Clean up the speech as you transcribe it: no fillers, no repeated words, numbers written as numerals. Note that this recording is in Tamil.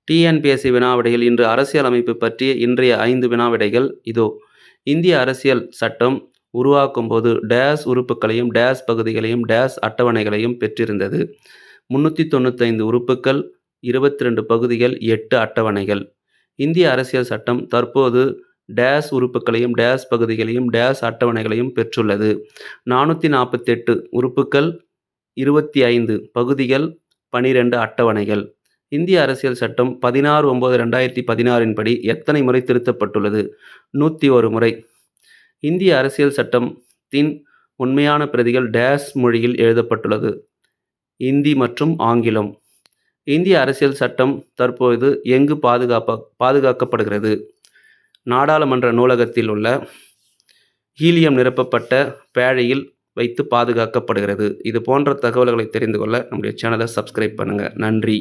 டிஎன்பிஎஸ்சி வினாவிடைகள் இன்று அரசியல் அமைப்பு பற்றிய இன்றைய 5 வினாவிடைகள் இதோ. இந்திய அரசியல் சட்டம் உருவாக்கும் போது டேஸ் உறுப்புகளையும் டேஸ் பகுதிகளையும் டேஸ் அட்டவணைகளையும் பெற்றிருந்தது. 395 உறுப்புகள், 22 பகுதிகள், 8 அட்டவணைகள். இந்திய அரசியல் சட்டம் தற்போது டேஸ் உறுப்புகளையும் டேஸ் பகுதிகளையும் டேஸ் அட்டவணைகளையும் பெற்றுள்ளது. 448 உறுப்புகள், 25 பகுதிகள், 12 அட்டவணைகள். இந்திய அரசியல் சட்டம் 16/9/2016 படி எத்தனை முறை திருத்தப்பட்டுள்ளது? 101 முறை. இந்திய அரசியல் சட்டத்தின் உண்மையான பிரதிகள் டேஸ் மொழியில் எழுதப்பட்டுள்ளது. இந்தி மற்றும் ஆங்கிலம். இந்திய அரசியல் சட்டம் தற்போது எங்கு பாதுகாக்கப்படுகிறது? நாடாளுமன்ற நூலகத்தில் உள்ள ஹீலியம் நிரப்பப்பட்ட பேழையில் வைத்து பாதுகாக்கப்படுகிறது. இது போன்ற தகவல்களை தெரிந்து கொள்ள நம்முடைய சேனலை சப்ஸ்கிரைப் பண்ணுங்க. நன்றி.